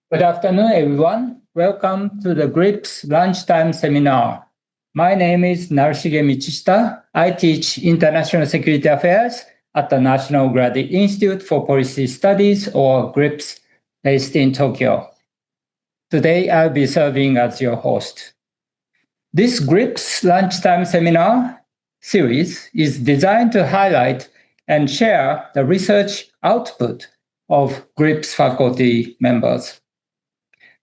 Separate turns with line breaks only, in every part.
Good afternoon, everyone. Welcome to the GRIPS Lunchtime Seminar. My name is Narushige Michishita. I teach International Security Affairs at the National Graduate Institute for Policy Studies, or GRIPS, based in Tokyo. Today, I'll be serving as your host. This GRIPS Lunchtime Seminar series is designed to highlight and share the research output of GRIPS faculty members.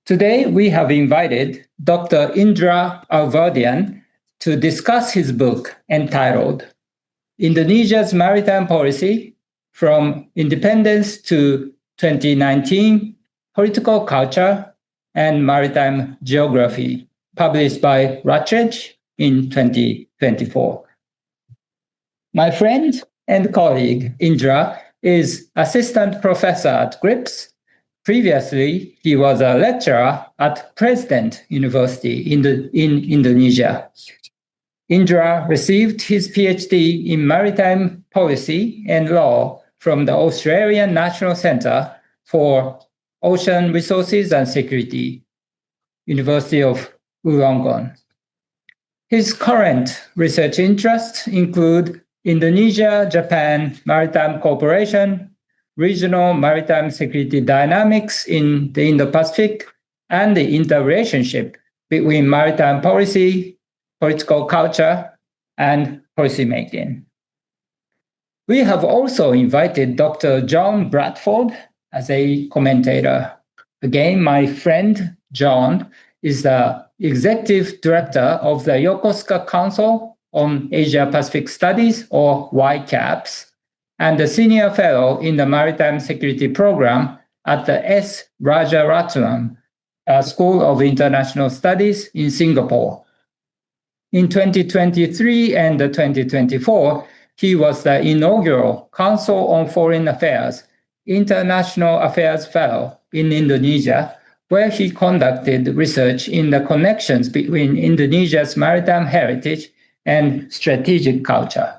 Today, we have invited Dr. Indra Alvardian to discuss his book entitled Indonesia's Maritime Policy from Independence to 2019, Political Culture and Maritime Geography, published by Routledge in 2024. My friend and colleague, Indra, is assistant professor at GRIPS. Previously, he was a lecturer at President University in Indonesia. Indra received his PhD in maritime policy and law from the Australian National Centre for Ocean Resources and Security, University of Wollongong. His current research interests include Indonesia-Japan Maritime Cooperation, regional maritime security dynamics in the Indo-Pacific, and the interrelationship between maritime policy, political culture, and policymaking. We have also invited Dr. John Bradford as a commentator. Again, my friend John is the executive director of the Yokosuka Council on Asia-Pacific Studies, or YCAPS, and a senior fellow in the Maritime Security Program at the S. Rajaratnam School of International Studies in Singapore. In 2023 and 2024, he was the inaugural Council on Foreign Affairs International Affairs Fellow in Indonesia, where he conducted research in the connections between Indonesia's maritime heritage and strategic culture.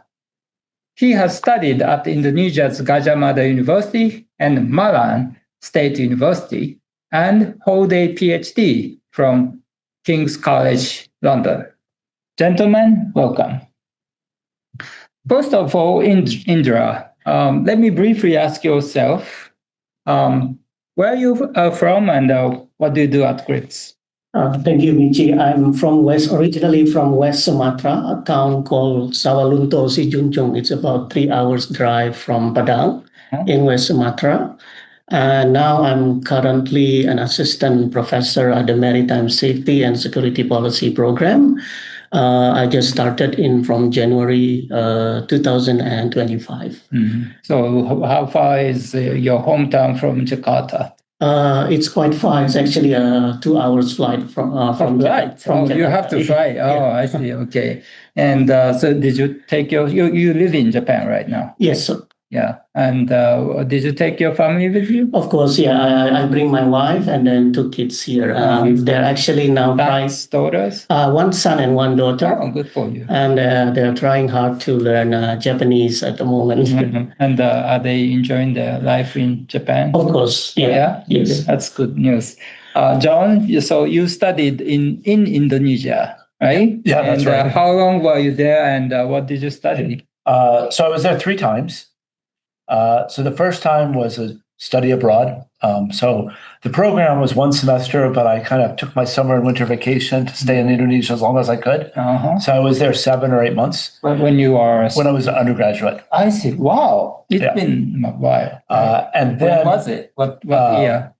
He has studied at Indonesia's Gajah Mada University and Malang State University and hold a PhD from King's College London. Gentlemen, welcome. First of all, Indra, let me briefly ask yourself, where are you from and what do you do at GRIPS?
Thank you, Michi. I'm originally from West Sumatra, a town called Sawalunto, Sijunjung. It's about 3 hours drive from Padang in West Sumatra. And now I'm currently an assistant professor at the Maritime Safety and Security Policy Program. I just started from January 2025.
Mm-hmm. So how far is your hometown from Jakarta?
It's quite far. It's actually a 2 hours flight from Jakarta.
You have to fly. Oh, I see. Okay. And so did you take you live in Japan right now?
Yes, sir.
Yeah. And did you take your family with you?
Of course, yeah. I bring my wife and then 2 kids here. They're actually now
daughters?
One son and one daughter.
Oh, good for you.
And they're trying hard to learn Japanese at the moment.
Mm-hmm. And are they enjoying their life in Japan?
Of course, yeah.
Yeah?
Yes.
That's good news. John, so you studied in Indonesia, right?
Yeah, that's right.
How long were you there and what did you study?
So I was there 3 times. So the first time was a study abroad. So the program was 1 semester, but I kind of took my summer and winter vacation to stay in Indonesia as long as I could.
Uh-huh.
So I was there 7 or 8 months.
When you are...
When I was an undergraduate.
I see. Wow. It's been a while.
And then...
When was it? What year?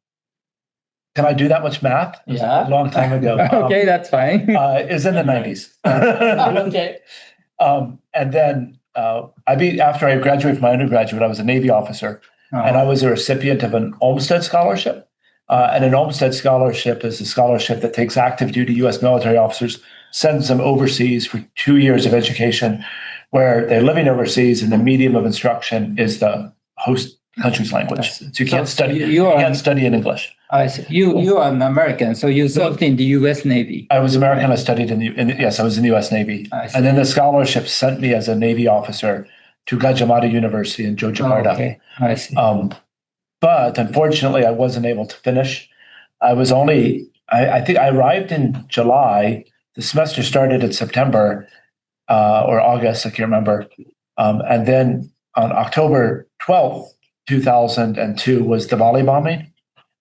Can I do that much math?
Yeah.
A long time ago.
Okay, that's fine.
It was in the 90s.
Okay.
And then... after I graduated from my undergraduate, I was a Navy officer, and I was a recipient of an Olmsted Scholarship. And an Olmsted Scholarship is a scholarship that takes active duty U.S. military officers, sends them overseas for 2 years of education, where they're living overseas, and the medium of instruction is the host country's language. So you can't study. You can't study in English.
I see. You are an American, so you served in the U.S. Navy.
I was American. I studied yes, I was in the U.S. Navy. And then the scholarship sent me as a Navy officer to Gajah Mada University in Yogyakarta.
Oh, okay. I see.
But unfortunately, I wasn't able to finish. I think I arrived in July. The semester started in September or August, I can't remember. And then on October 12th, 2002 was the Bali bombing.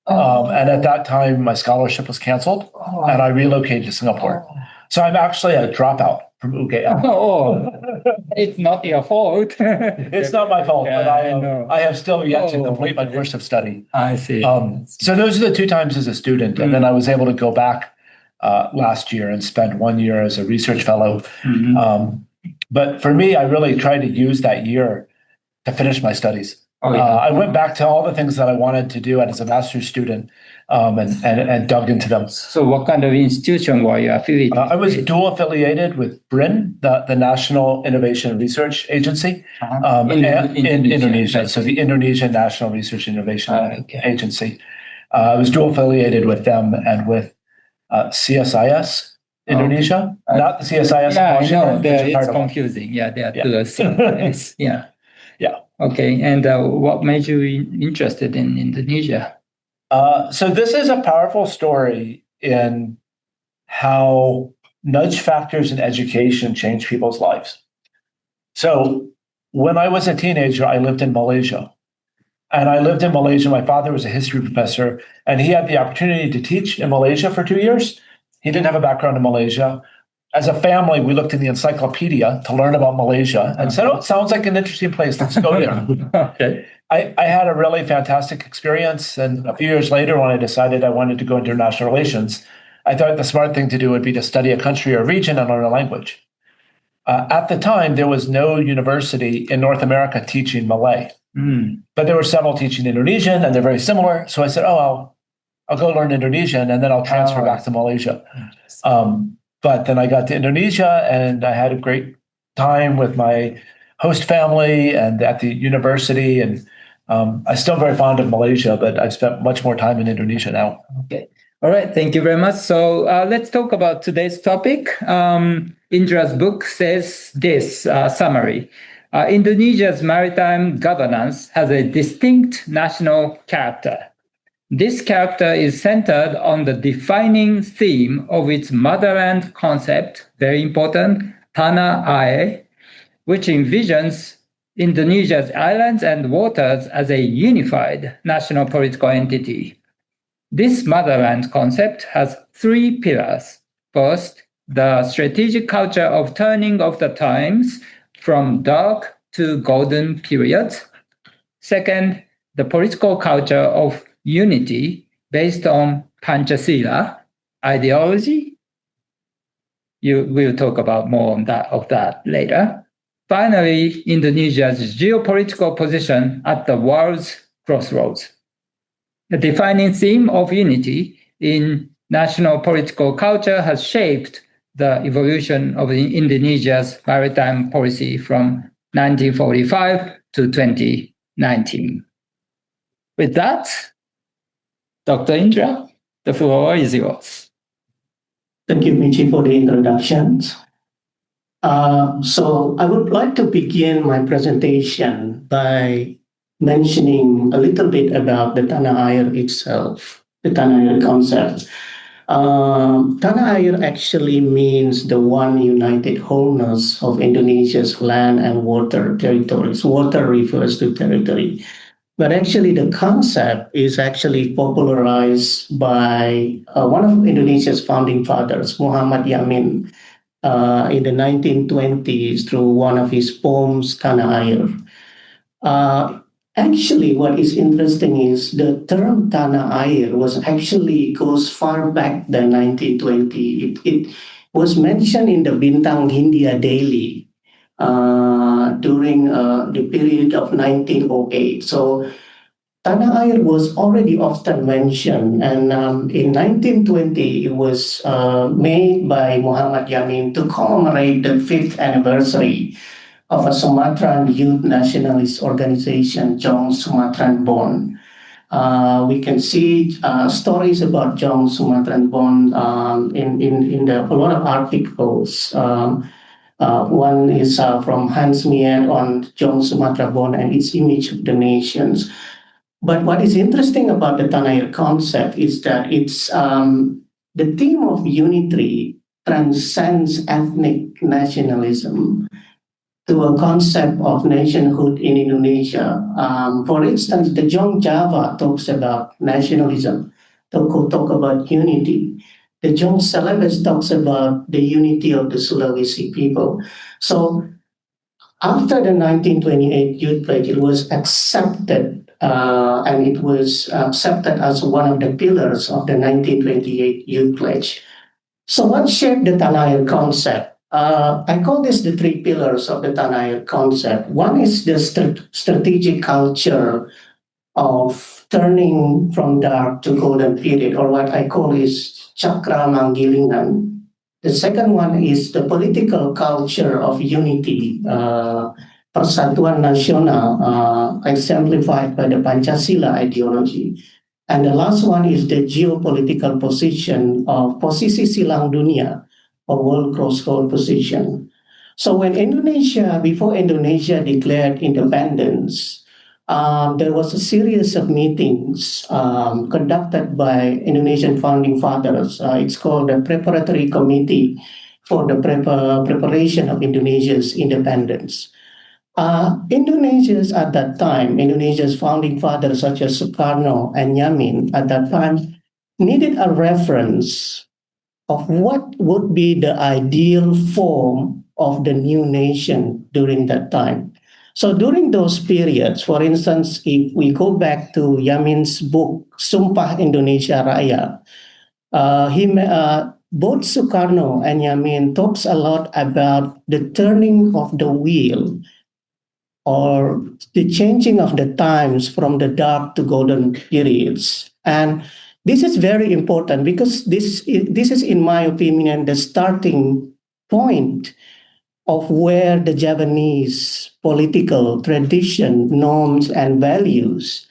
And at that time, my scholarship was canceled and I relocated to Singapore. So I'm actually a dropout from UGM.
It's not your fault.
It's not my fault, but I have still yet to complete my course of study.
I see.
So those are the 2 times as a student. And then I was able to go back last year and spend 1 year as a research fellow. But for me, I really tried to use that year to finish my studies. I went back to all the things that I wanted to do as a master's student and dug into them.
So what kind of institution were you affiliated
I was dual affiliated with BRIN, the National Innovation and Research Agency in Indonesia. So the Indonesian National Research Innovation Agency. I was dual affiliated with them and with CSIS Indonesia, not the CSIS.
Yeah, I know. It's confusing. Yeah, they are two CSIS. Yeah. Okay, and what made you interested in Indonesia?
So this is a powerful story in how nudge factors in education change people's lives. So when I was a teenager, I lived in Malaysia. And I lived in Malaysia. My father was a history professor, and he had the opportunity to teach in Malaysia for 2 years. He didn't have a background in Malaysia. As a family, we looked in the encyclopedia to learn about Malaysia and said, oh, it sounds like an interesting place. Let's go there.
Okay.
I had a really fantastic experience. And a few years later, when I decided I wanted to go into international relations, I thought the smart thing to do would be to study a country or region and learn a language. At the time, there was no university in North America teaching Malay. But there were several teaching Indonesian, and they're very similar. So I said, oh, I'll go learn Indonesian, and then I'll transfer back to Malaysia. But then I got to Indonesia, and I had a great time with my host family and at the university. And I'm still very fond of Malaysia, but I've spent much more time in Indonesia now.
Okay. All right. Thank you very much. So let's talk about today's topic. Indra's book says this summary. Indonesia's maritime governance has a distinct national character. This character is centered on the defining theme of its motherland concept, very important, Tanah-Air, which envisions Indonesia's islands and waters as a unified national political entity. This motherland concept has 3 pillars. First, the strategic culture of turning of the times from dark to golden periods. Second, the political culture of unity based on Pancasila ideology. We'll talk about more of that later. Finally, Indonesia's geopolitical position at the world's crossroads. The defining theme of unity in national political culture has shaped the evolution of Indonesia's maritime policy from 1945 to 2019. With that, Dr. Indra, the floor is yours.
Thank you, Michi, for the introductions. So I would like to begin my presentation by mentioning a little bit about the Tanah-Air itself, the Tanah-Air concept. Tanah-Air actually means the one united wholeness of Indonesia's land and water territories. Water refers to territory. But actually, the concept is actually popularized by one of Indonesia's founding fathers, Muhammad Yamin, in the 1920s through one of his poems, Tanah-Air. Actually, what is interesting is the term Tanah-Air goes far back than 1920. It was mentioned in the Bintang Hindia Daily during the period of 1908. So Tanah-Air was already often mentioned, and in 1920 it was made by Muhammad Yamin to commemorate the 5th anniversary of a Sumatran youth nationalist organization, Jong Sumatran Bond. We can see stories about Jong Sumatran Bond in a lot of articles. One is from Hans Mier on Jong Sumatra Bond and its image of the nations. But what is interesting about the Tanah-Air concept is that it's the theme of unity transcends ethnic nationalism to a concept of nationhood in Indonesia. For instance, the Jong Java talks about nationalism, talk about unity. The Jong Celebes talks about the unity of the Sulawesi people. So after the 1928 Youth Pledge, it was accepted, and it was accepted as one of the pillars of the 1928 Youth Pledge. So what shaped the Tanah-Air concept? I call this the three pillars of the Tanah-Air concept. One is the strategic culture of turning from dark to golden period, or what I call is Cakra Manggilingan. The second one is the political culture of unity, Persatuan Nasional, exemplified by the Pancasila ideology. And the last one is the geopolitical position of posisi silang dunia, or world crossroad position. So when before Indonesia declared independence, there was a series of meetings conducted by Indonesian founding fathers. It's called the Preparatory Committee for the preparation of Indonesia's independence. Indonesia's founding fathers such as Sukarno and Yamin at that time needed a reference of what would be the ideal form of the new nation during that time. So during those periods, for instance, if we go back to Yamin's book, Sumpah Indonesia Raya, both Sukarno and Yamin talks a lot about the turning of the wheel, or the changing of the times from the dark to golden periods. And this is very important because this is, in my opinion, the starting point of where the Javanese political tradition, norms, and values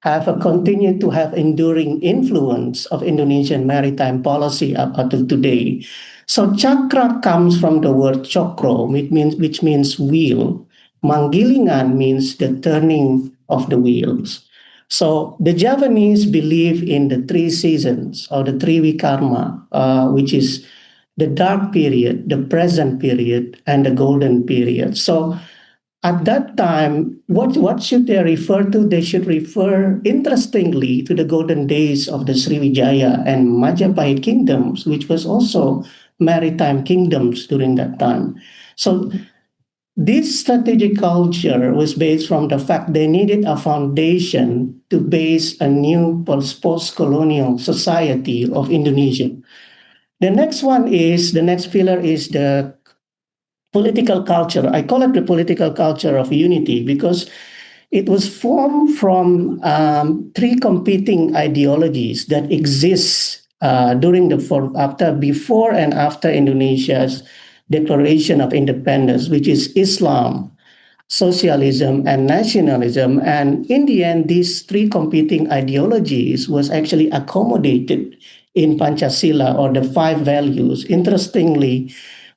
have continued to have enduring influence of Indonesian maritime policy up until today. So chakra comes from the word chokro, which means wheel. Manggilingan means the turning of the wheels. So the Javanese believe in the three seasons, or the Triwikarma, which is the dark period, the present period, and the golden period. So at that time, what should they refer to? They should refer, interestingly, to the golden days of the Sriwijaya and Majapahit kingdoms, which was also maritime kingdoms during that time. So this strategic culture was based from the fact they needed a foundation to base a new post-colonial society of Indonesia. The next pillar is the political culture. I call it the political culture of unity because it was formed from three competing ideologies that exist before and after Indonesia's Declaration of Independence, which is Islam, socialism, and nationalism. And in the end, these three competing ideologies was actually accommodated in Pancasila, or the five values. Interestingly,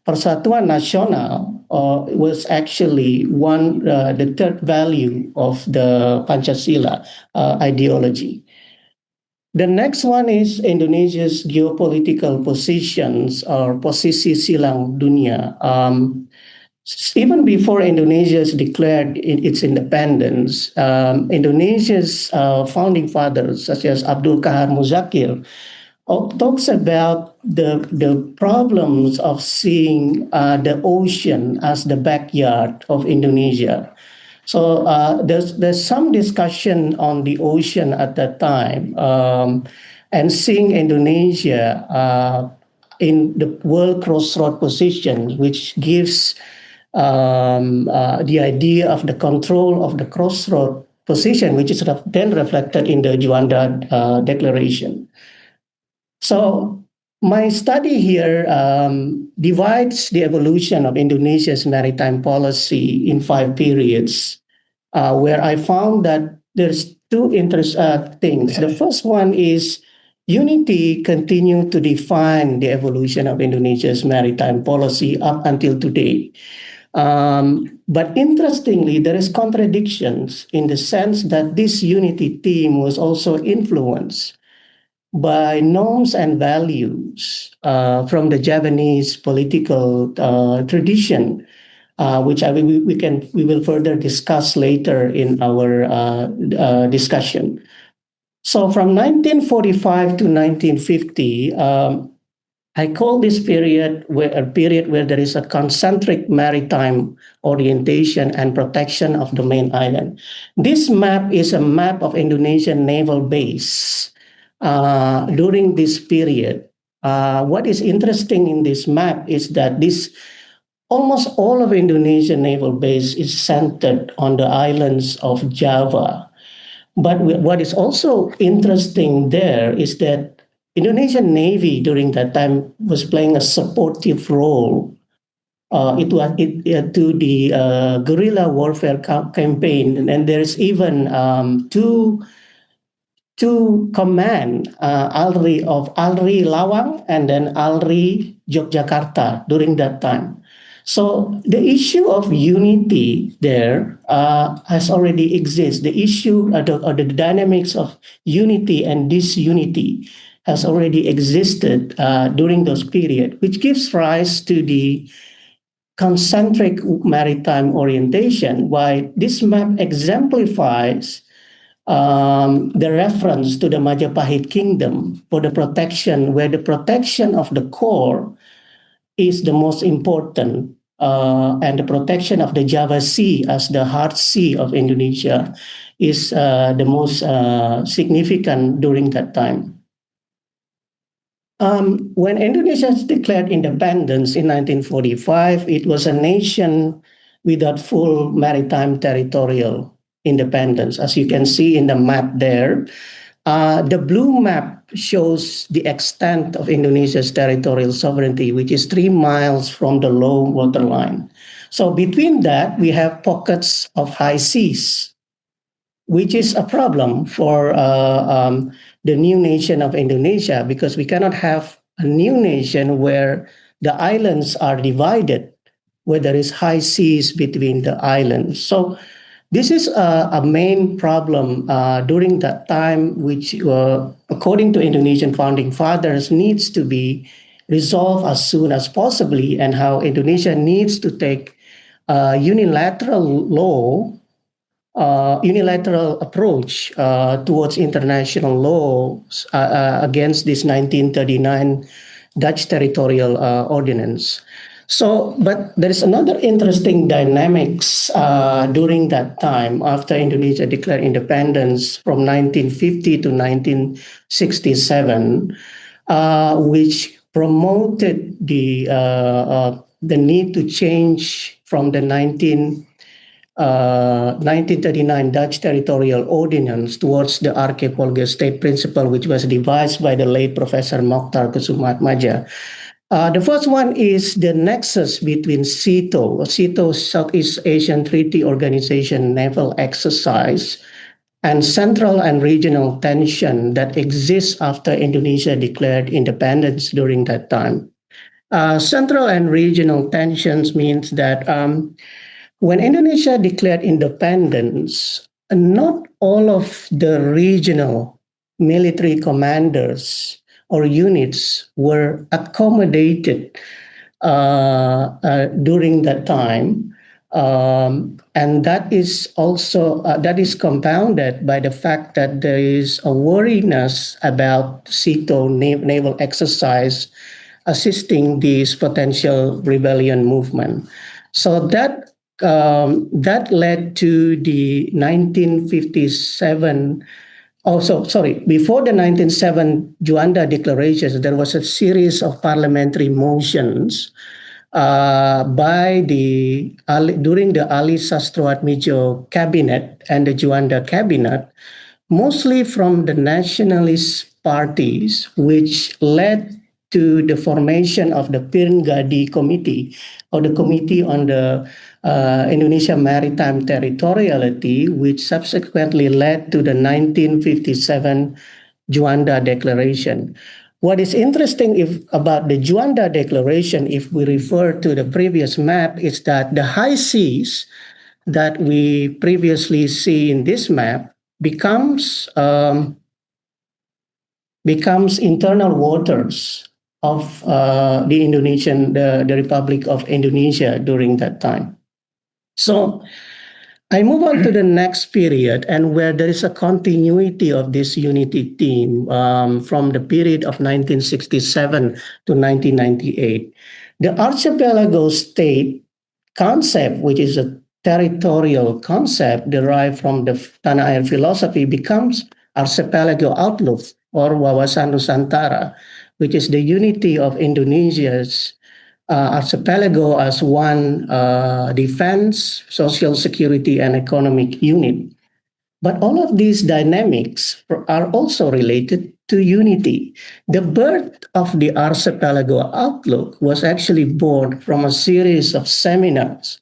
Persatuan Nasional was actually the third value of the Pancasila ideology. The next one is Indonesia's geopolitical positions, or posisi silang dunia. Even before Indonesia declared its independence, Indonesia's founding fathers, such as Abdul Kahar Muzakir, talks about the problems of seeing the ocean as the backyard of Indonesia. So there's some discussion on the ocean at that time, and seeing Indonesia in the world crossroad position, which gives the idea of the control of the crossroad position, which is then reflected in the Juanda Declaration. So my study here divides the evolution of Indonesia's maritime policy in 5 periods, where I found that there's two interesting things. The first one is unity continued to define the evolution of Indonesia's maritime policy up until today. But interestingly, there is contradictions in the sense that this unity theme was also influenced by norms and values from the Japanese political tradition, which we will further discuss later in our discussion. So from 1945 to 1950, I call this period a period where there is a concentric maritime orientation and protection of the main island. This map is a map of Indonesian naval base during this period. What is interesting in this map is that almost all of Indonesian naval base is centered on the islands of Java. But what is also interesting there is that Indonesian Navy during that time was playing a supportive role to the guerrilla warfare campaign, and there's even two command, Alri Lawang and then Alri Yogyakarta during that time. So the issue of unity there has already exists. The issue or the dynamics of unity and disunity has already existed during those periods, which gives rise to the concentric maritime orientation. Why this map exemplifies the reference to the Majapahit kingdom for the protection, where the protection of the core is the most important, and the protection of the Java Sea as the heart sea of Indonesia is the most significant during that time. When Indonesia declared independence in 1945, it was a nation without full maritime territorial independence. As you can see in the map there, the blue map shows the extent of Indonesia's territorial sovereignty, which is 3 miles from the low water line. So between that, we have pockets of high seas, which is a problem for the new nation of Indonesia, because we cannot have a new nation where the islands are divided, where there is high seas between the islands. So this is a main problem during that time, which, according to Indonesian founding fathers, needs to be resolved as soon as possibly, and how Indonesia needs to take unilateral approach towards international law against this 1939 Dutch territorial ordinance. So, but there is another interesting dynamics during that time after Indonesia declared independence from 1950 to 1967, which promoted the need to change from the 1939 Dutch territorial ordinance towards the archipelago state principle, which was devised by the late Professor Mokhtar Kusumatmaja. The first one is the nexus between SEATO, Southeast Asian Treaty Organization naval exercise, and central and regional tension that exists after Indonesia declared independence during that time. Central and regional tensions means that when Indonesia declared independence, not all of the regional military commanders or units were accommodated during that time. And that is also that is compounded by the fact that there is a wariness about SEATO naval exercise assisting this potential rebellion movement. So that led to the 1957. Before the 1907 Juanda declarations, there was a series of parliamentary motions during the Ali Sastroatmijo cabinet and the Juanda cabinet, mostly from the nationalist parties, which led to the formation of the Pirngadi Committee, or the Committee on the Indonesia Maritime Territoriality, which subsequently led to the 1957 Juanda Declaration. What is interesting about the Juanda Declaration, if we refer to the previous map, is that the high seas that we previously see in this map becomes internal waters of the Republic of Indonesia during that time. So I move on to the next period, and where there is a continuity of this unity theme from the period of 1967 to 1998. The archipelago state concept, which is a territorial concept derived from the Tanah-Air philosophy, becomes archipelago outlook or wawasan Nusantara, which is the unity of Indonesia's archipelago as one defense, social security, and economic unit. But all of these dynamics are also related to unity. The birth of the archipelago outlook was actually born from a series of seminars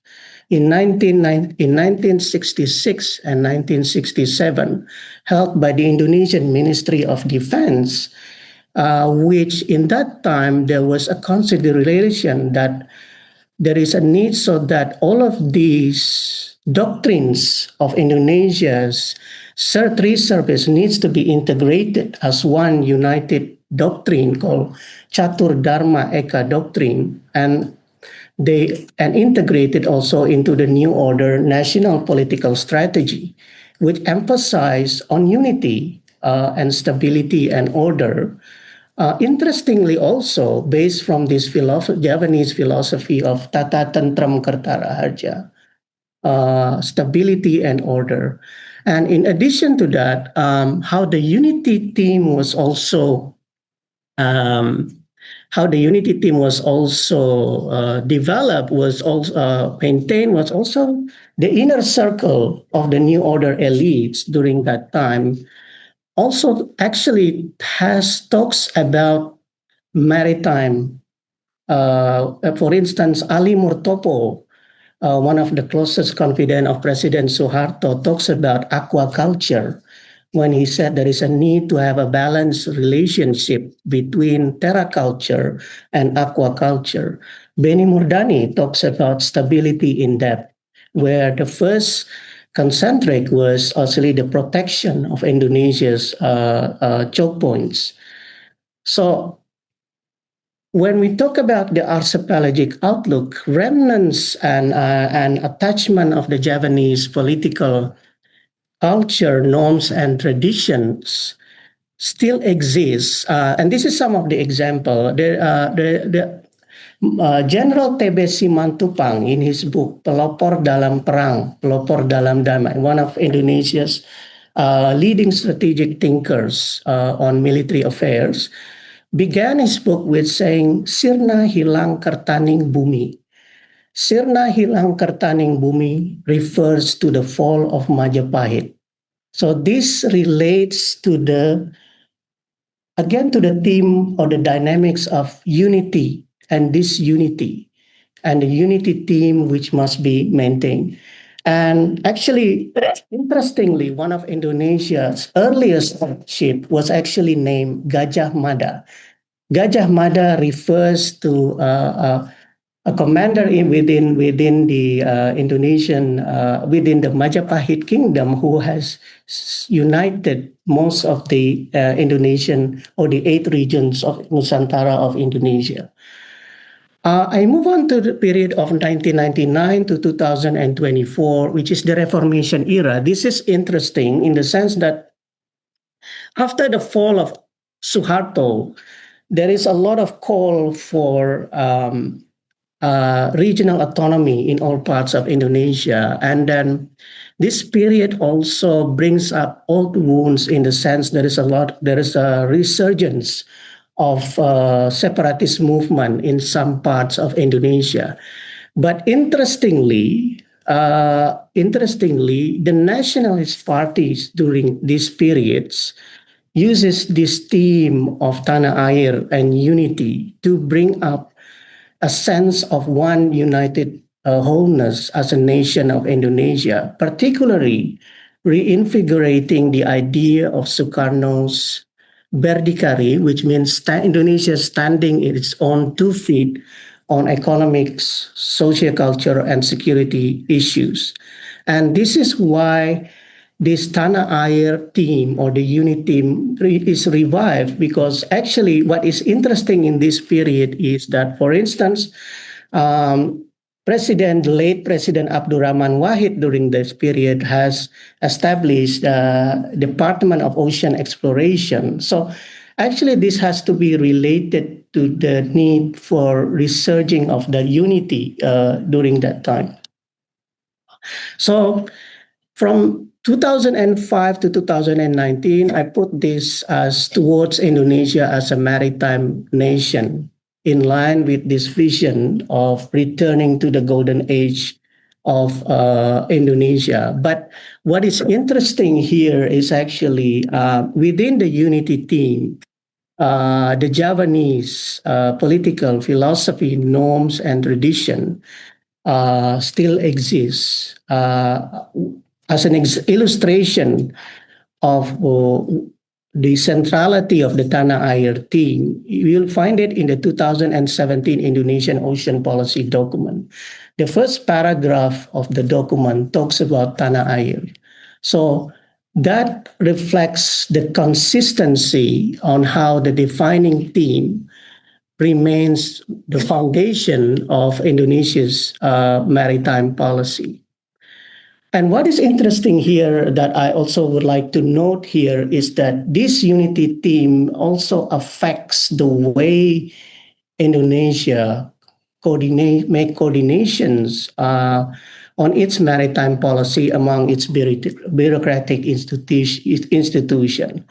in 1966 and 1967 held by the Indonesian Ministry of Defense, which in that time there was a consideration that there is a need so that all of these doctrines of Indonesia's three service needs to be integrated as one united doctrine called Catur Dharma Eka doctrine, and integrated also into the New Order national political strategy, which emphasized on unity and stability and order. Interestingly, also based from this Javanese philosophy of Tata Tentram Kertara Harja, stability and order. And in addition to that, how the unity theme was also developed, was also maintained, was also the inner circle of the New Order elites during that time. Also actually has talks about maritime. For instance, Ali Murtopo, one of the closest confidant of President Suharto, talks about aquaculture when he said there is a need to have a balanced relationship between terra culture and aquaculture. Beni Murdani talks about stability in depth, where the first concentric was actually the protection of Indonesia's choke points. So when we talk about the archipelagic outlook, remnants and attachment of the Javanese political culture, norms, and traditions still exist. And this is some of the example. General TB Simatupang, in his book Pelopor Dalam Perang, Pelopor Dalam Damai, one of Indonesia's leading strategic thinkers on military affairs, began his book with saying, Sirna hilang kertaning bumi. Sirna hilang kertaning bumi refers to the fall of Majapahit. So this relates to the theme or the dynamics of unity and disunity, and the unity theme which must be maintained. And actually, interestingly, one of Indonesia's earliest ship was actually named Gajah Mada. Gajah Mada refers to a commander within the Indonesian, within the Majapahit kingdom, who has united most of the Indonesian or the 8 regions of Nusantara of Indonesia. I move on to the period of 1999 to 2024, which is the Reformation era. This is interesting in the sense that after the fall of Suharto, there is a lot of call for regional autonomy in all parts of Indonesia. And then this period also brings up old wounds in the sense there is a resurgence of separatist movement in some parts of Indonesia. But interestingly, the nationalist parties during these periods uses this theme of Tanah-Air and unity to bring up a sense of one united wholeness as a nation of Indonesia, particularly reinvigorating the idea of Sukarno's berdikari, which means Indonesia standing in its own 2 feet on economics, socioculture, and security issues. And this is why this Tanah-Air team or the unit team is revived, because actually what is interesting in this period is that, for instance, late President Abdurrahman Wahid during this period has established the Department of Ocean Exploration. So actually this has to be related to the need for resurging of the unity during that time. So from 2005 to 2019, I put this as towards Indonesia as a maritime nation, in line with this vision of returning to the golden age of Indonesia. But what is interesting here is actually within the unity team, the Javanese political philosophy, norms, and tradition still exists. As an illustration of the centrality of the Tanah-Air team, you will find it in the 2017 Indonesian Ocean Policy document. The first paragraph of the document talks about Tanah-Air. So that reflects the consistency on how the defining theme remains the foundation of Indonesia's maritime policy. And what is interesting here that I also would like to note here is that this unity theme also affects the way Indonesia make coordinations on its maritime policy among its bureaucratic institution.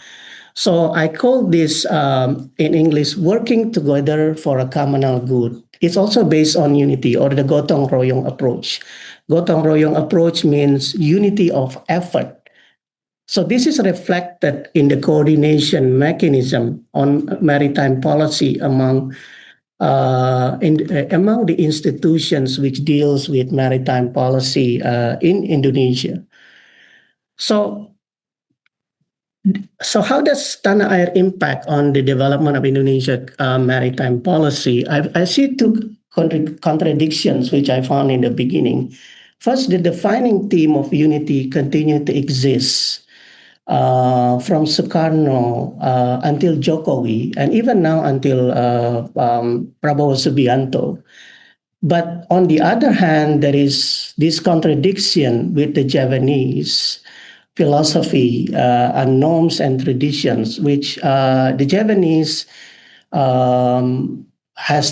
So I call this in English, working together for a communal good. It's also based on unity, or the gotong royong approach. Gotong royong approach means unity of effort. So this is reflected in the coordination mechanism on maritime policy among the institutions which deals with maritime policy in Indonesia. So how does Tanah-Air impact on the development of Indonesia maritime policy? I see 2 contradictions which I found in the beginning. First, the defining theme of unity continued to exist from Sukarno until Jokowi, and even now until Prabowo Subianto. But on the other hand, there is this contradiction with the Javanese philosophy and norms and traditions, which the Javanese has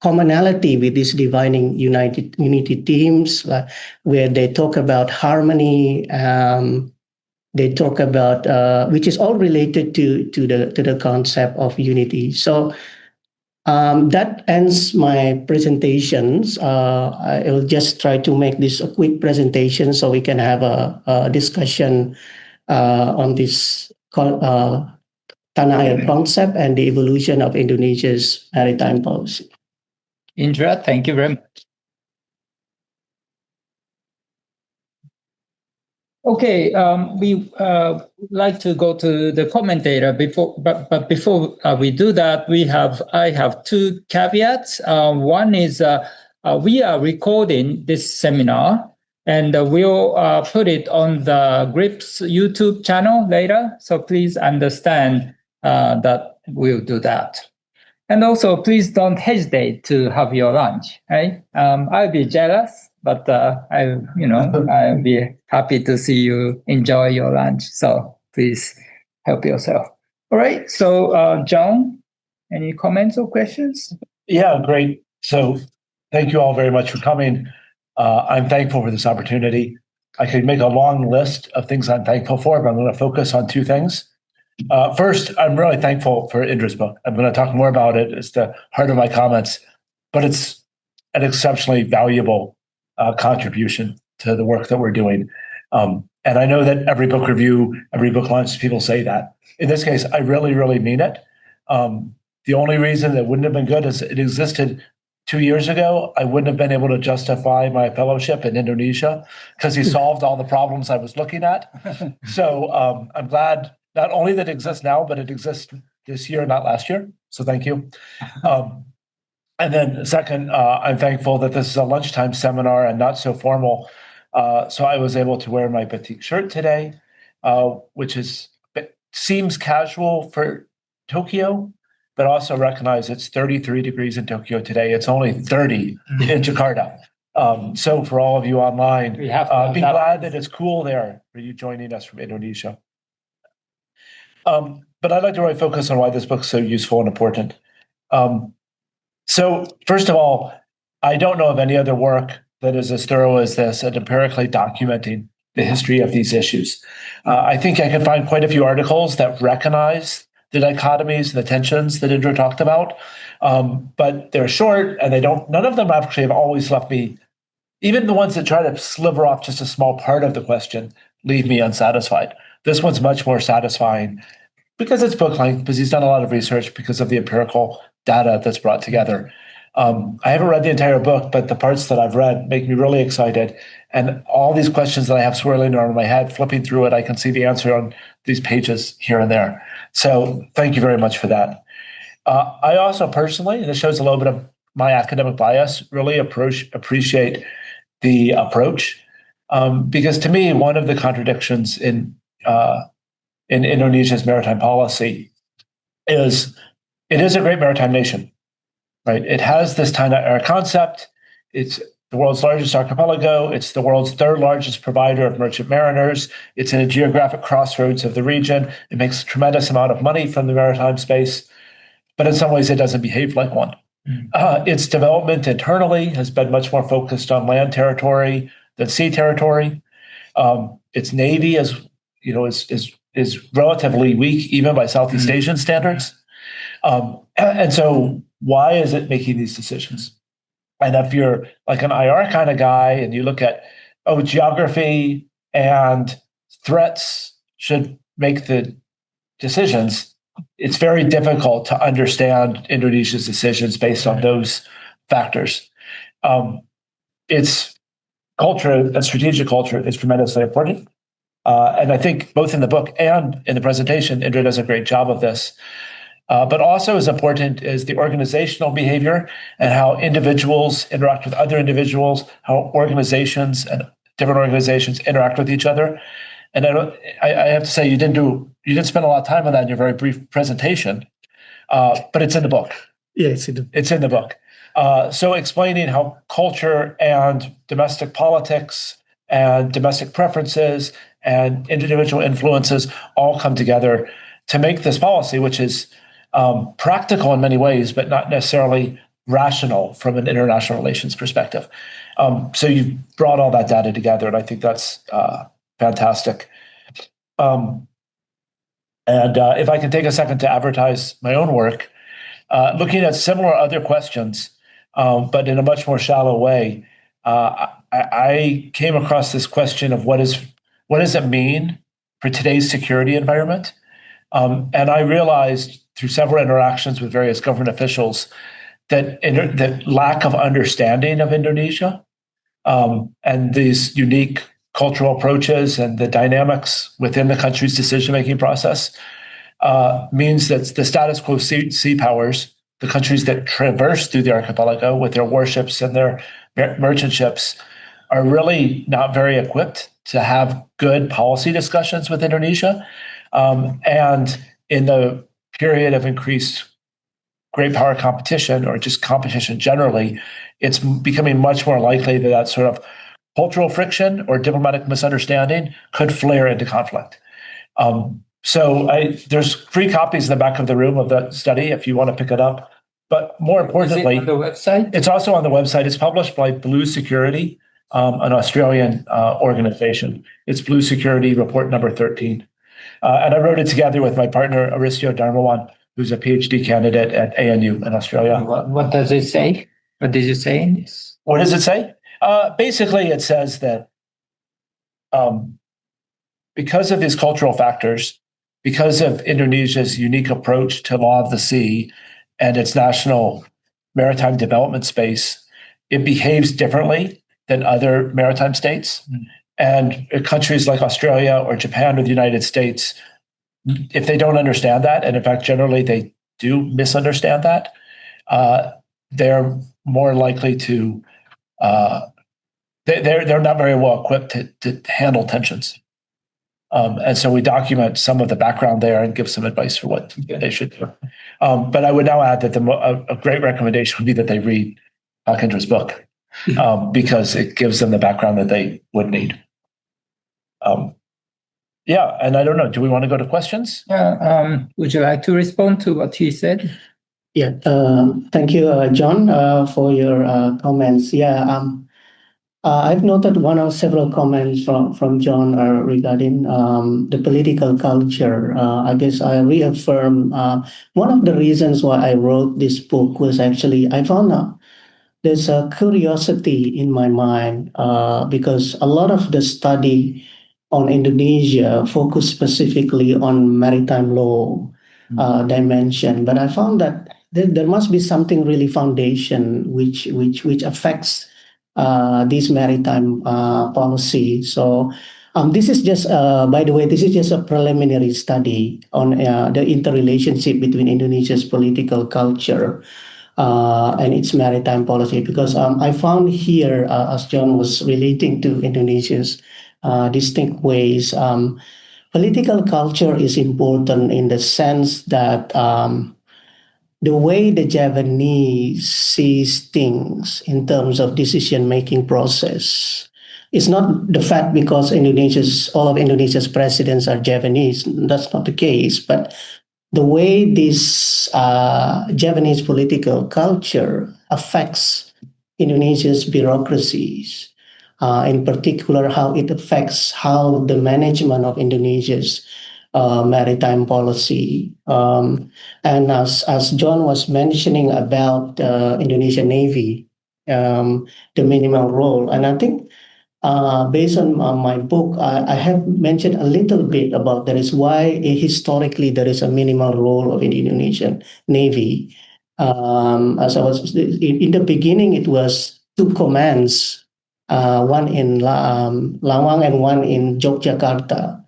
commonality with these defining unity themes, where they talk about harmony. They talk about which is all related to the concept of unity. So that ends my presentations. I will just try to make this a quick presentation so we can have a discussion on this Tanah-Air concept and the evolution of Indonesia's maritime policy.
Indra, thank you very much. Okay, we like to go to the commentator but before we do that, I have 2 caveats. One is we are recording this seminar, and we'll put it on the GRIPS YouTube channel later. So please understand that we'll do that. And also, please don't hesitate to have your lunch. Right? I'll be jealous, but I'll be happy to see you enjoy your lunch. So please help yourself. All right. So, John, any comments or questions?
Yeah, great. So, thank you all very much for coming. I'm thankful for this opportunity. I could make a long list of things I'm thankful for, but I'm going to focus on 2 things. First, I'm really thankful for Indra's book. I'm going to talk more about it. It's the heart of my comments, but it's an exceptionally valuable contribution to the work that we're doing. And I know that every book review, every book launch, people say that. In this case, I really, really mean it. The only reason it wouldn't have been good is it existed 2 years ago. I wouldn't have been able to justify my fellowship in Indonesia because he solved all the problems I was looking at. So I'm glad not only that it exists now, but it exists this year, not last year. So thank you. And then second, I'm thankful that this is a lunchtime seminar and not so formal. So I was able to wear my batik shirt today, which seems casual for Tokyo, but also recognize it's 33 degrees in Tokyo today. It's only 30 in Jakarta. So for all of you online, be glad that it's cool there for you joining us from Indonesia. But I'd like to really focus on why this book is so useful and important. So first of all, I don't know of any other work that is as thorough as this at empirically documenting the history of these issues. I think I can find quite a few articles that recognize the dichotomies and the tensions that Indra talked about, but they're short and none of them actually have always left me, even the ones that try to sliver off just a small part of the question, leave me unsatisfied. This one's much more satisfying because it's book length, because he's done a lot of research, because of the empirical data that's brought together. I haven't read the entire book, but the parts that I've read make me really excited. And all these questions that I have swirling around in my head, flipping through it, I can see the answer on these pages here and there. So thank you very much for that. I also personally, and this shows a little bit of my academic bias, really appreciate the approach. Because to me, one of the contradictions in Indonesia's maritime policy is it is a great maritime nation, right? It has this Tanah-Air concept. It's the world's largest archipelago. It's the world's third largest provider of merchant mariners. It's in a geographic crossroads of the region. It makes a tremendous amount of money from the maritime space, but in some ways it doesn't behave like one. Its development internally has been much more focused on land territory than sea territory. Its navy is relatively weak, even by Southeast Asian standards. And so why is it making these decisions? And if you're like an IR kind of guy and you look at, geography and threats should make the decisions, it's very difficult to understand Indonesia's decisions based on those factors. Its culture and strategic culture is tremendously important. And I think both in the book and in the presentation, Indra does a great job of this. But also as important is the organizational behavior and how individuals interact with other individuals, how organizations and different organizations interact with each other. And I have to say, you didn't spend a lot of time on that in your very brief presentation, but it's in the book.
Yeah,
it's in the book. So explaining how culture and domestic politics and domestic preferences and individual influences all come together to make this policy, which is practical in many ways, but not necessarily rational from an international relations perspective. So you've brought all that data together, and I think that's fantastic. And if I can take a second to advertise my own work, looking at similar other questions, but in a much more shallow way, I came across this question of what does it mean for today's security environment? And I realized through several interactions with various government officials that that lack of understanding of Indonesia and these unique cultural approaches and the dynamics within the country's decision-making process means that the status quo sea powers, the countries that traverse through the archipelago with their warships and their merchant ships, are really not very equipped to have good policy discussions with Indonesia. And in the period of increased great power competition, or just competition generally, it's becoming much more likely that sort of cultural friction or diplomatic misunderstanding could flare into conflict. So there's free copies in the back of the room of that study if you want to pick it up. But more importantly,
is it on the website?
It's also on the website. It's published by Blue Security, an Australian organization. It's Blue Security Report number 13. And I wrote it together with my partner, Aristio Dharmawan, who's a PhD candidate at ANU in Australia.
What does it say? What did you say in this?
What does it say? Basically, it says that because of these cultural factors, because of Indonesia's unique approach to law of the sea and its national maritime development space, it behaves differently than other maritime states. And countries like Australia or Japan or the United States if they don't understand that, and in fact, generally they do misunderstand that, they're more likely to, they're not very well equipped to handle tensions. And so we document some of the background there and give some advice for what they should do. But I would now add that a great recommendation would be that they read Kendra's book, because it gives them the background that they would need. Yeah, and I don't know, do we want to go to questions?
Would you like to respond to what he said?
Yeah, thank you, John, for your comments. Yeah, I've noted one or several comments from John regarding the political culture. I guess I reaffirm one of the reasons why I wrote this book was actually I found out there's a curiosity in my mind because a lot of the study on Indonesia focus specifically on maritime law dimension, but I found that there must be something really foundation which affects this maritime policy. So this is just, by the way, this is just a preliminary study on the interrelationship between Indonesia's political culture and its maritime policy, because I found here, as John was relating to Indonesia's distinct ways, political culture is important in the sense that the way the Javanese sees things in terms of decision-making process is not the fact because all of Indonesia's presidents are Javanese. That's not the case. But the way this Javanese political culture affects Indonesia's bureaucracies, in particular, how it affects how the management of Indonesia's maritime policy. And as John was mentioning about Indonesian Navy, the minimal role, and I think based on my book, I have mentioned a little bit about that is why historically there is a minimal role of the Indonesian Navy. As I was in the beginning, it was two commands, one in Lawang and one in Yogyakarta.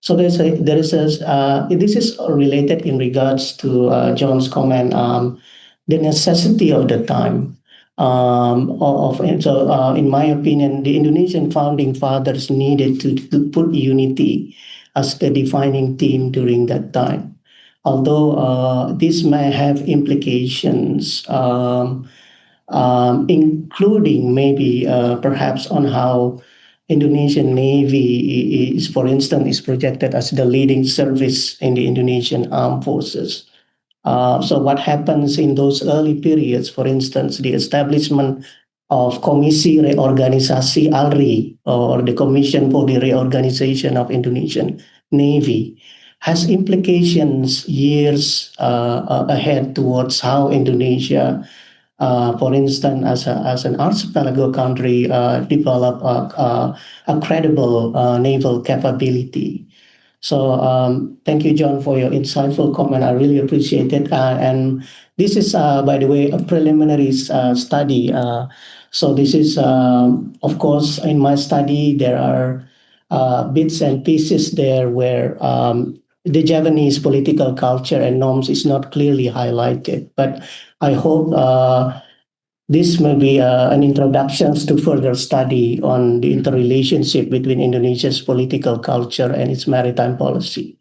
So this is related in regards to John's comment, the necessity of the time. In my opinion, the Indonesian founding fathers needed to put unity as the defining theme during that time. Although this may have implications, including maybe perhaps on how Indonesian Navy is, for instance, is projected as the leading service in the Indonesian armed forces. So what happens in those early periods, for instance, the establishment of Komisi Reorganisasi ALRI, or the Commission for the Reorganization of Indonesian Navy, has implications years ahead towards how Indonesia, for instance, as an archipelago country, develop a credible naval capability. So thank you, John, for your insightful comment. I really appreciate it. And this is, by the way, a preliminary study. So this is, of course, in my study, there are bits and pieces there where the Javanese political culture and norms is not clearly highlighted. But I hope this may be an introduction to further study on the interrelationship between Indonesia's political culture and its maritime policy.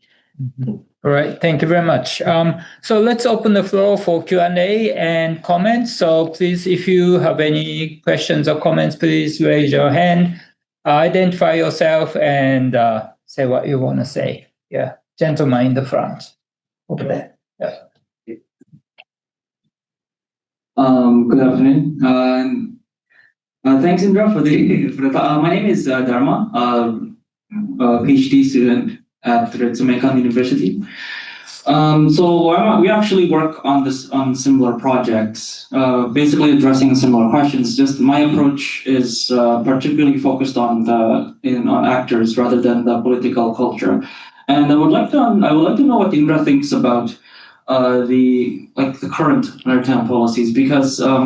All right, thank you very much. So let's open the floor for Q&A and comments. So please, if you have any questions or comments, please raise your hand, identify yourself, and say what you want to say. Yeah, gentleman in the front, over there. Yeah.
Good afternoon. Thanks, Indra, for the talk. My name is Dharma, a PhD student at Ritsumeikan University. So we actually work on similar projects, basically addressing similar questions. Just my approach is particularly focused on actors rather than the political culture. And I would like to know what Indra thinks about the current maritime policies, because I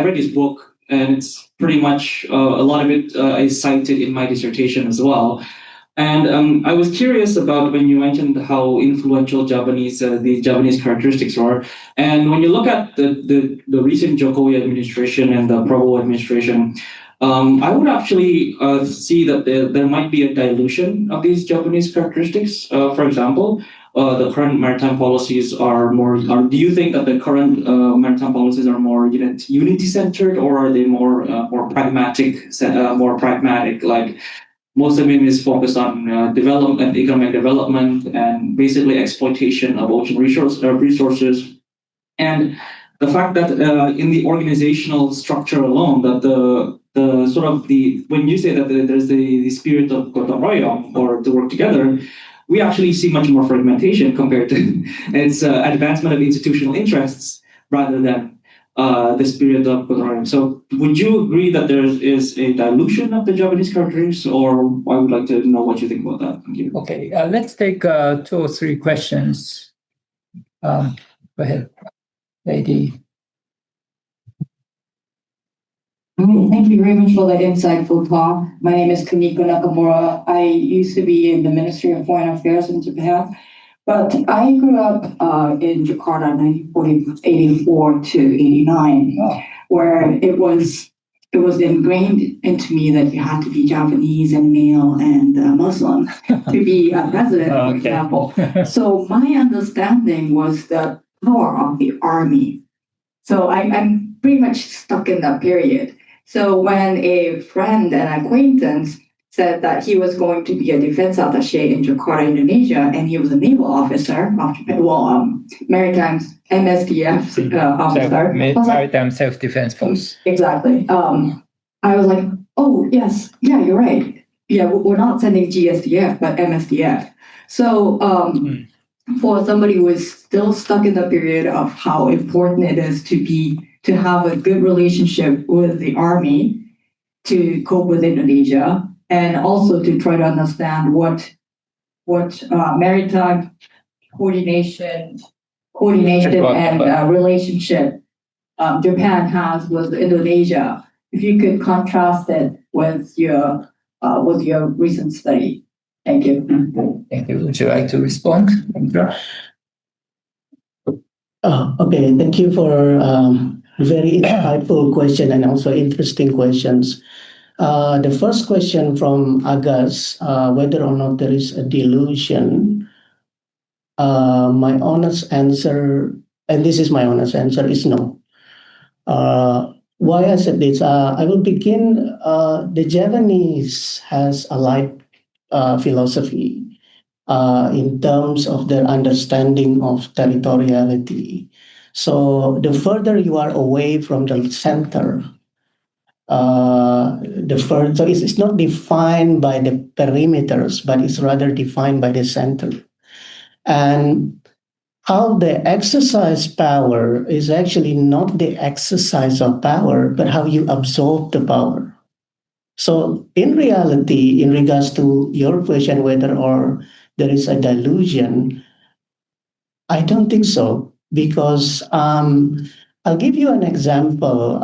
read his book, and it's pretty much a lot of it is cited in my dissertation as well. And I was curious about when you mentioned how influential the Japanese characteristics are. And when you look at the recent Jokowi administration and the Prabowo administration, I would actually see that there might be a dilution of these Japanese characteristics. For example, the current maritime policies are more. Do you think that the current maritime policies are more unity-centered, or are they more pragmatic? More pragmatic, like most of it is focused on development, economic development, and basically exploitation of ocean resources. And the fact that in the organizational structure alone, that when you say that there's the spirit of gotong royong, or to work together, we actually see much more fragmentation compared to its advancement of institutional interests rather than the spirit of gotong royong. So would you agree that there is a dilution of the Japanese characteristics, or I would like to know what you think about that? Thank you.
Okay, let's take 2 or 3 questions. Go ahead, lady.
Thank you very much for that insightful talk. My name is Kumiko Nakamura. I used to be in the Ministry of Foreign Affairs in Japan, but I grew up in Jakarta, 1984 to 89, where it was ingrained into me that you had to be Japanese and male and Muslim to be a president, for example. So my understanding was the power of the army. So I'm pretty much stuck in that period. So when a friend and acquaintance said that he was going to be a defense attaché in Jakarta, Indonesia, and he was a naval officer, maritime MSDF officer.
Maritime Self-Defense Force.
Exactly. I was like, oh, yes, yeah, you're right. Yeah, we're not sending GSDF, but MSDF. So for somebody who is still stuck in the period of how important it is to have a good relationship with the army to cope with Indonesia, and also to try to understand what maritime coordination and relationship Japan has with Indonesia. If you could contrast it with your recent study. Thank you.
Thank you. Would you like to respond?
Okay, thank you for very insightful question and also interesting questions. The first question from Agus, whether or not there is a delusion, my honest answer, and this is my honest answer, is no. Why I said this? I will begin. The Japanese has a light philosophy in terms of their understanding of territoriality. So the further you are away from the center, the further, so it's not defined by the perimeters, but it's rather defined by the center. And how they exercise power is actually not the exercise of power, but how you absorb the power. So in reality, in regards to your question, whether or there is a delusion, I don't think so, because I'll give you an example.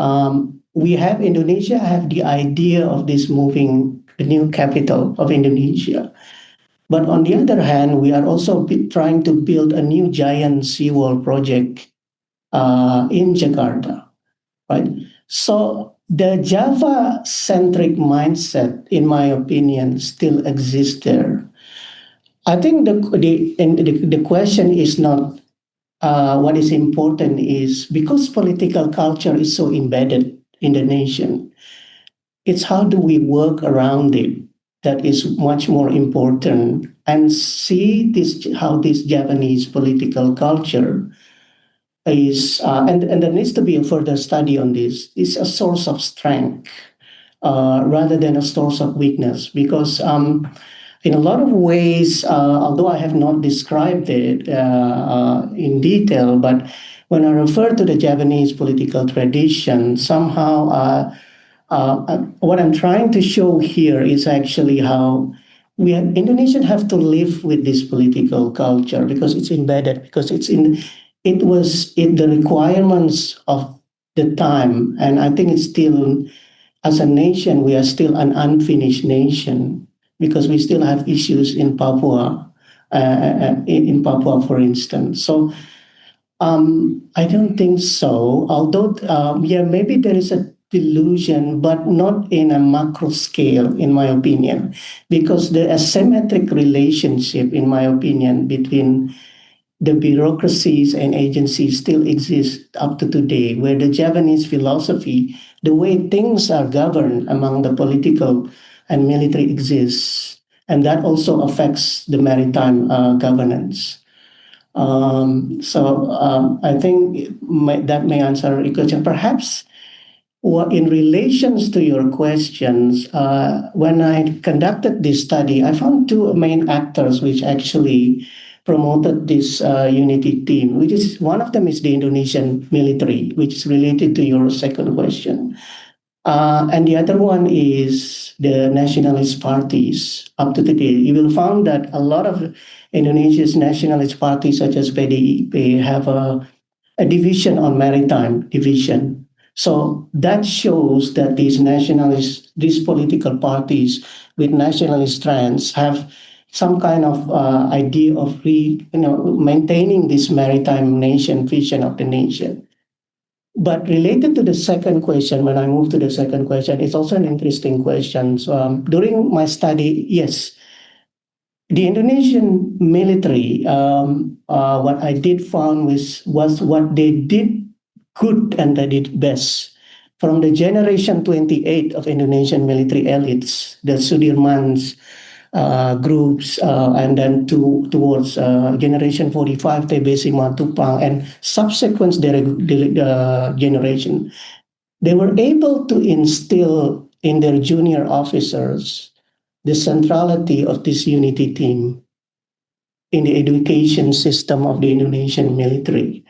Indonesia have the idea of this moving the new capital of Indonesia. But on the other hand, we are also trying to build a new giant seawall project in Jakarta, right? So the Java-centric mindset, in my opinion, still exists there. I think the question is not what is important is because political culture is so embedded in the nation, it's how do we work around it that is much more important, and see how this Japanese political culture is, and there needs to be a further study on this, is a source of strength rather than a source of weakness. Because in a lot of ways, although I have not described it in detail, but when I refer to the Japanese political tradition, somehow what I'm trying to show here is actually how Indonesians have to live with this political culture because it's embedded, because it was in the requirements of the time. And I think it's still, as a nation, we are still an unfinished nation. because we still have issues in Papua, for instance. So I don't think so. Although, maybe there is a delusion, but not in a macro scale, in my opinion, because the asymmetric relationship, in my opinion, between the bureaucracies and agencies still exist up to today, where the Japanese philosophy, the way things are governed among the political and military exists, and that also affects the maritime governance. I think that may answer your question. Perhaps in relations to your questions, when I conducted this study, I found two main actors which actually promoted this unity team, which is one of them is the Indonesian military, which is related to your second question. And the other one is the nationalist parties. Up to today, you will find that a lot of Indonesia's nationalist parties, such as PDIP, have a division on maritime division. So that shows that these political parties with nationalist strands have some kind of idea of maintaining this maritime nation vision of the nation. But related to the second question, when I move to the second question, it's also an interesting question. So during my study, yes, the Indonesian military, what I did find was what they did good and they did best. From the generation 28 of Indonesian military elites, the Sudirman's groups, and then towards generation 45, TBC Matupang, and subsequent generation, they were able to instill in their junior officers the centrality of this unity team in the education system of the Indonesian military.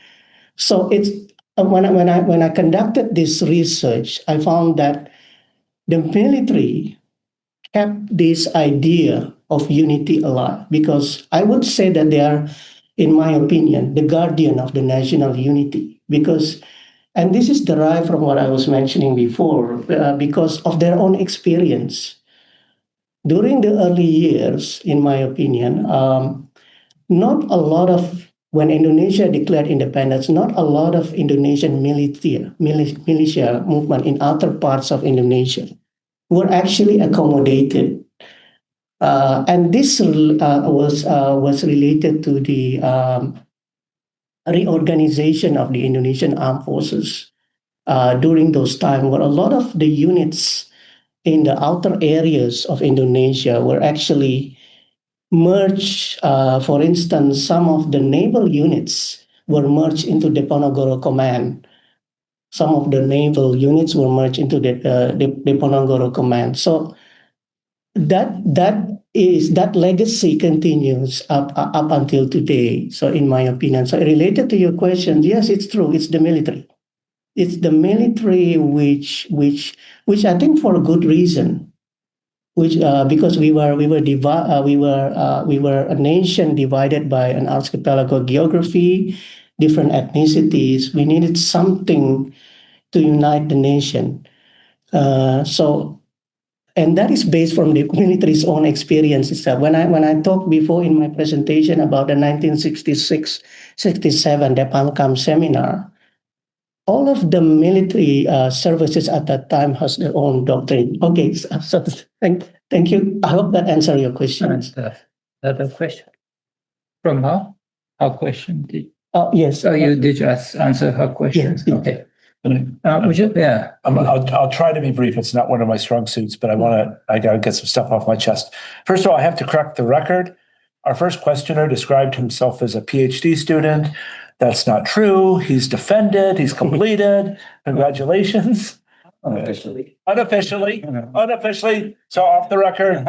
So it's when I conducted this research, I found that the military kept this idea of unity alive, because I would say that they are, in my opinion, the guardian of the national unity. And this is derived from what I was mentioning before, because of their own experience. During the early years, in my opinion, when Indonesia declared independence, not a lot of Indonesian militia movement in other parts of Indonesia were actually accommodated. And this was related to the reorganization of the Indonesian armed forces during those times, where a lot of the units in the outer areas of Indonesia were actually merged. For instance, some of the naval units were merged into Diponegoro Command. Some of the naval units were merged into the Diponegoro Command. So that legacy continues up until today. So in my opinion, so related to your question, yes, it's true. It's the military. It's the military which I think for a good reason, because we were a nation divided by an archipelago geography, different ethnicities. We needed something to unite the nation. And that is based from the military's own experience itself. When I talked before in my presentation about the 1966-67 Pancasila seminar, all of the military services at that time has their own doctrine. Okay, so thank you. I hope that answers your questions.
Another question from her? Her question?
Yes.
Oh, you did just answer her question?
Yes.
Okay. I'll
try to be brief. It's not one of my strong suits, but I got to get some stuff off my chest. First of all, I have to correct the record. Our first questioner described himself as a PhD student. That's not true. He's defended. He's completed. Congratulations. Unofficially. So off the record,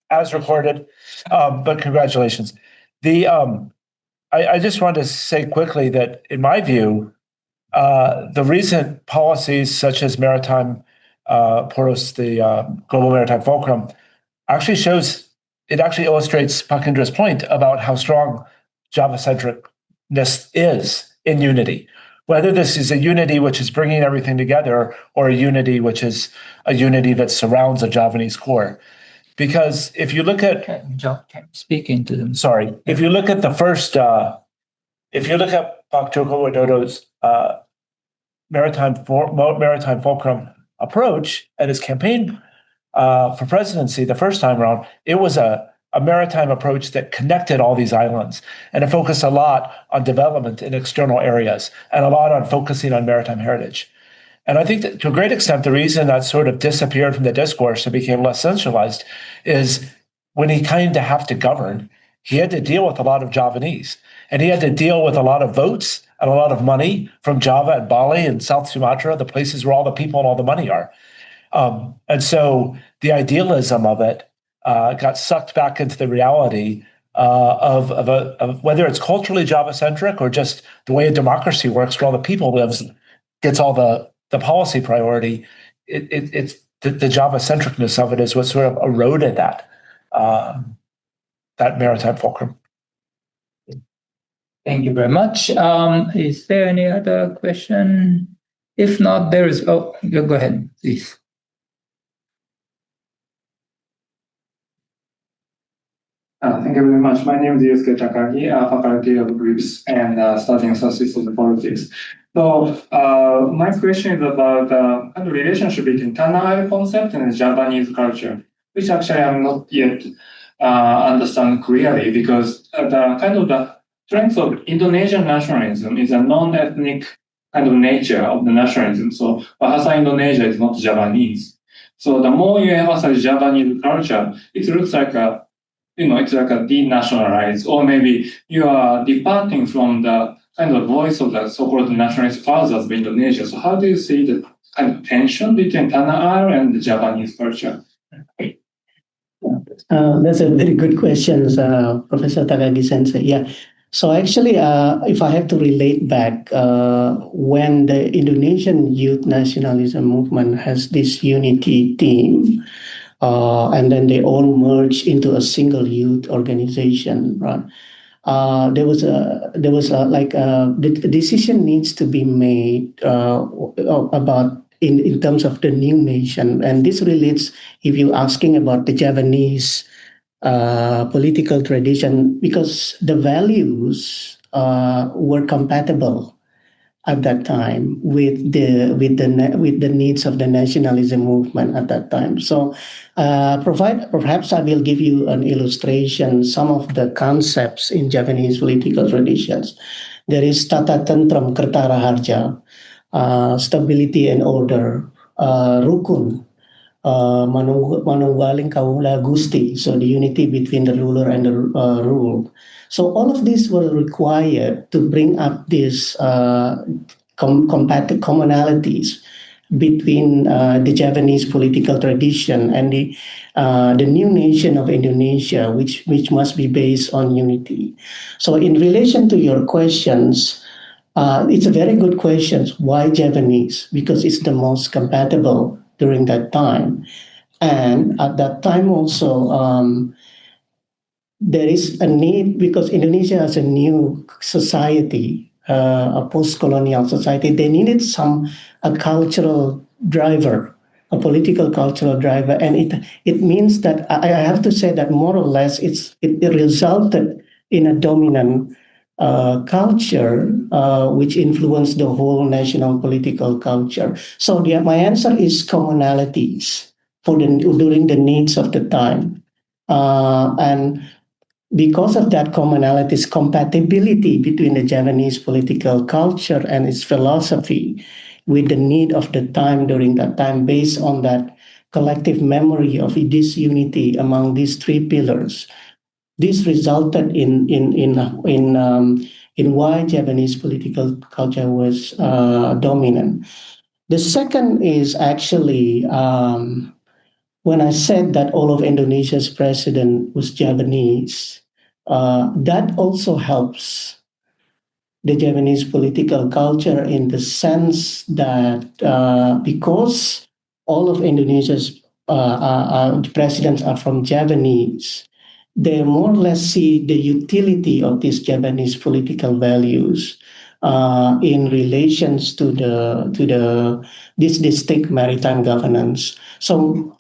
as recorded. But congratulations. I just wanted to say quickly that, in my view, the recent policies such as Maritime, POROS, the Global Maritime Fulcrum, actually illustrates Pakindra's point about how strong Java-centricness is in unity. Whether this is a unity which is bringing everything together or a unity which is a unity that surrounds a Javanese core. Because if you look at
Speak into them.
sorry, if you look at the first, if you look at Pak Joko Widodo's maritime fulcrum approach at his campaign for presidency the first time around, it was a maritime approach that connected all these islands, and it focused a lot on development in external areas and a lot on focusing on maritime heritage. And I think that to a great extent, the reason that sort of disappeared from the discourse and became less centralized is when he came to have to govern, he had to deal with a lot of Javanese, and he had to deal with a lot of votes and a lot of money from Java and Bali and South Sumatra, the places where all the people and all the money are. And so the idealism of it got sucked back into the reality of whether it's culturally Java-centric or just the way a democracy works, where all the people lives, gets all the policy priority. It's the Java-centricness of it is what sort of eroded that maritime fulcrum.
Thank you very much. Is there any other question? If not, there is. Oh, go ahead, please.
Thank you very much. My name is Yusuke Takagi, Faculty of Greeks and studying Statistics and Politics. So my question is about the relationship between Tanah-Air concept and the Japanese culture, which actually I'm not yet understand clearly, because the strength of Indonesian nationalism is a non-ethnic kind of nature of the nationalism. So Bahasa Indonesia is not Japanese. So the more you emphasize Japanese culture, it looks like it's like a denationalized, or maybe you are departing from the kind of voice of the so-called nationalist fathers of Indonesia. So how do you see the kind of tension between Tanah-Air and the Japanese culture?
That's a very good question, Professor Takagi-sensei. Yeah. So actually, if I have to relate back, when the Indonesian youth nationalism movement has this unity theme, and then they all merge into a single youth organization, right? There was the decision needs to be made about in terms of the new nation, and this relates if you're asking about the Javanese political tradition, because the values were compatible at that time with the needs of the nationalism movement at that time. So perhaps I will give you an illustration, some of the concepts in Japanese political traditions. There is tata tentram kertara harja, stability and order, rukun, manunggaling kawula gusti, so the unity between the ruler and the ruled. So all of these were required to bring up these commonalities between the Javanese political tradition and the new nation of Indonesia, which must be based on unity. So in relation to your questions, it's a very good question. Why Javanese? Because it's the most compatible during that time. And at that time also, there is a need, because Indonesia has a new society, a post-colonial society. They needed a cultural driver, a political cultural driver, and it means that I have to say that more or less it resulted in a dominant culture which influenced the whole national political culture. So my answer is commonalities during the needs of the time, and because of that commonalities, compatibility between the Javanese political culture and its philosophy with the need of the time during that time, based on that collective memory of this unity among these three pillars, this resulted in why Japanese political culture was dominant. The second is actually when I said that all of Indonesia's president was Japanese, that also helps the Japanese political culture in the sense that because all of Indonesia's presidents are from Japanese, they more or less see the utility of these Japanese political values in relations to this distinct maritime governance. So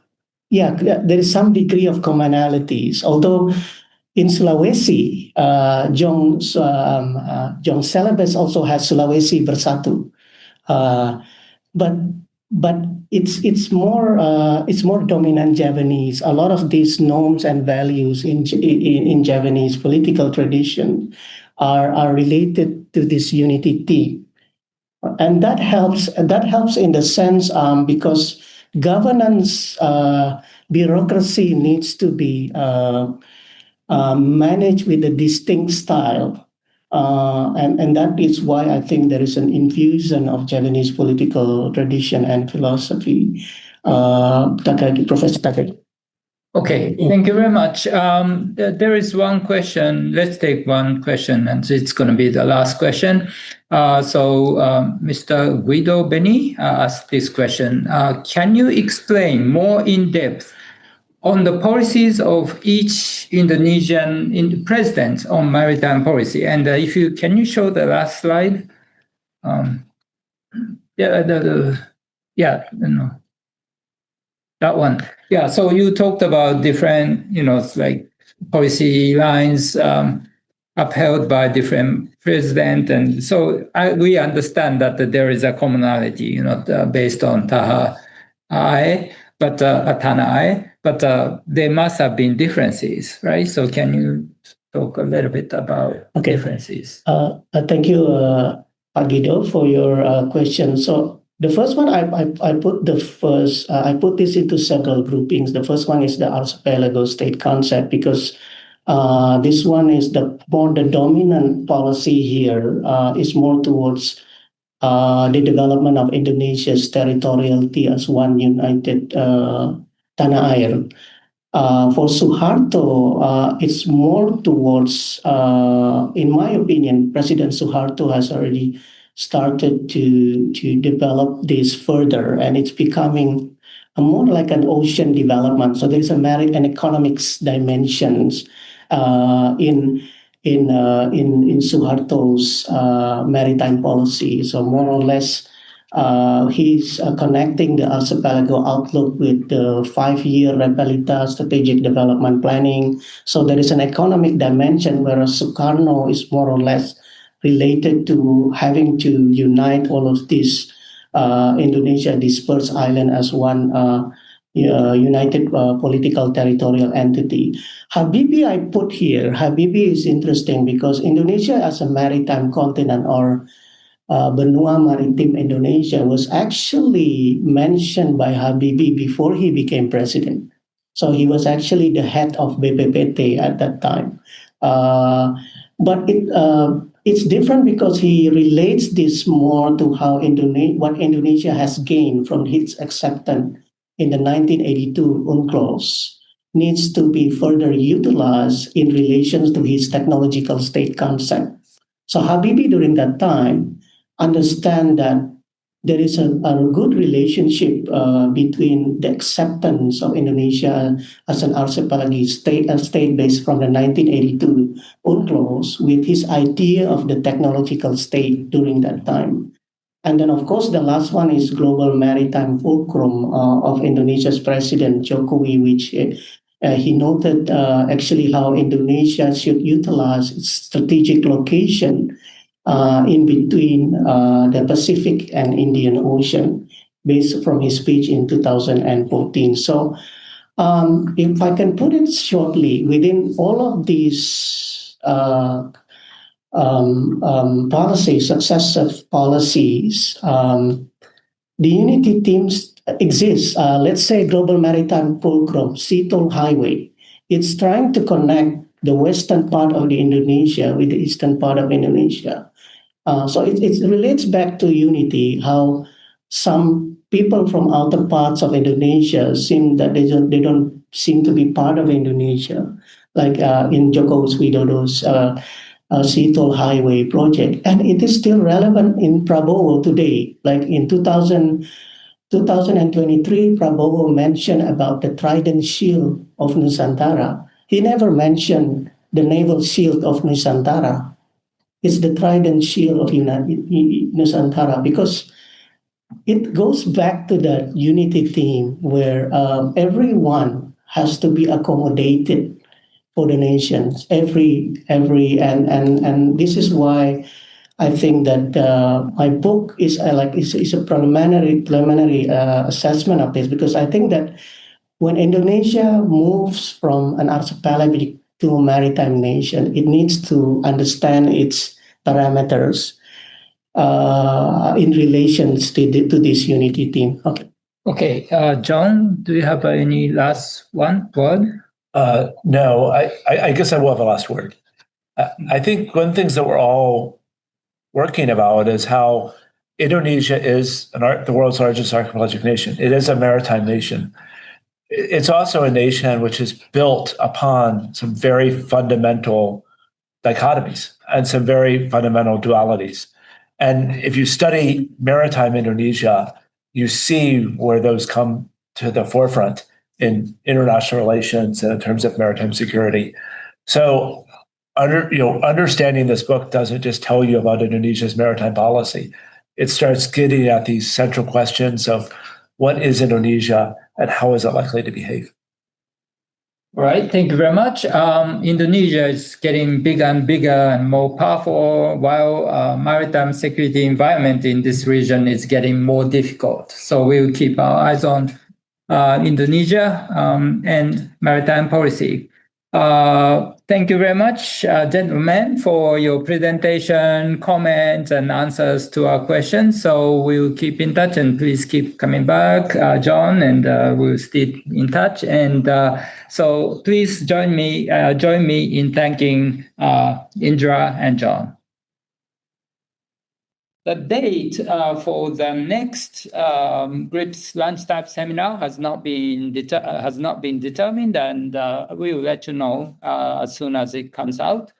there is some degree of commonalities. Although in Sulawesi, Jong Celebes also has Sulawesi Bersatu, but it's more dominant Javanese. A lot of these norms and values in Javanese political tradition are related to this unity theme, and that helps in the sense because governance bureaucracy needs to be managed with a distinct style. And that is why I think there is an infusion of Javanese political tradition and philosophy. Professor Takagi.
Okay, thank you very much. There is one question. Let's take one question, and it's going to be the last question. Mr. Guido Beni asked this question. Can you explain more in depth on the policies of each Indonesian president on maritime policy? And can you show the last slide? That one. Yeah, so you talked about different, like policy lines upheld by different presidents. And so we understand that there is a commonality, based on Tanah-Air, but there must have been differences, right? So can you talk a little bit about differences?
Thank you, Guido, for your question. So the first one, I put this into several groupings. The first one is the archipelago state concept, because this one is the dominant policy here is more towards the development of Indonesia's territoriality as one united Tanah-Air. For Suharto, it's more towards, in my opinion, President Suharto has already started to develop this further, and it's becoming more like an ocean development. So there is a maritime and economics dimensions in Suharto's maritime policy. So more or less, he's connecting the archipelago outlook with the 5-year Repelita strategic development planning. So there is an economic dimension, whereas Sukarno is more or less related to having to unite all of these Indonesia dispersed island as one united political territorial entity. Habibie I put here. Habibie is interesting because Indonesia as a maritime continent, or Benua Maritime Indonesia, was actually mentioned by Habibie before he became president. So he was actually the head of BPPT at that time. But it's different because he relates this more to how what Indonesia has gained from its acceptance in the 1982 UNCLOS needs to be further utilized in relation to his technological state concept. So Habibie during that time understand that there is a good relationship between the acceptance of Indonesia as an archipelago state based from the 1982 UNCLOS with his idea of the technological state during that time. And then, of course, the last one is global maritime fulcrum of Indonesia's president, Joko, which he noted actually how Indonesia should utilize its strategic location in between the Pacific and Indian Ocean, based from his speech in 2014. So if I can put it shortly, within all of these policies, successive policies, the unity themes exist. Let's say global maritime fulcrum, Sea-Tol Highway. It's trying to connect the western part of the Indonesia with the eastern part of Indonesia. So it relates back to unity, how some people from outer parts of Indonesia seem that they don't seem to be part of Indonesia, like in Joko Widodo's Sea-Tol Highway project. And it is still relevant in Prabowo today. Like in 2023, Prabowo mentioned about the Trident Shield of Nusantara. He never mentioned the naval shield of Nusantara. It's the Trident Shield of Nusantara, because it goes back to that unity theme where everyone has to be accommodated for the nations. And this is why I think that my book is a preliminary assessment of this, because I think that when Indonesia moves from an archipelago to a maritime nation, it needs to understand its parameters in relation to this unity theme. Okay.
Okay, John, do you have any last word?
No, I guess I will have a last word. I think one of the things that we're all working about is how Indonesia is the world's largest archipelagic nation. It is a maritime nation. It's also a nation which is built upon some very fundamental dichotomies and some very fundamental dualities. And if you study maritime Indonesia, you see where those come to the forefront in international relations and in terms of maritime security. So, understanding this book doesn't just tell you about Indonesia's maritime policy. It starts getting at these central questions of what is Indonesia and how is it likely to behave.
All right, thank you very much. Indonesia is getting bigger and bigger and more powerful, while maritime security environment in this region is getting more difficult. So we'll keep our eyes on Indonesia and maritime policy. Thank you very much, gentlemen, for your presentation, comments, and answers to our questions. So we'll keep in touch, and please keep coming back, John, and we'll stay in touch. And so please join me in thanking Indra and John. The date for the next GRIPS lunchtime seminar has not been determined, and we will let you know as soon as it comes out.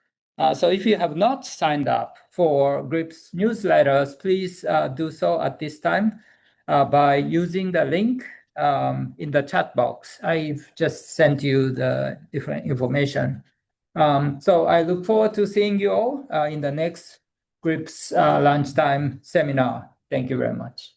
So if you have not signed up for GRIPS newsletters, please do so at this time by using the link in the chat box. I've just sent you the different information. So I look forward to seeing you all in the next GRIPS lunchtime seminar. Thank you very much.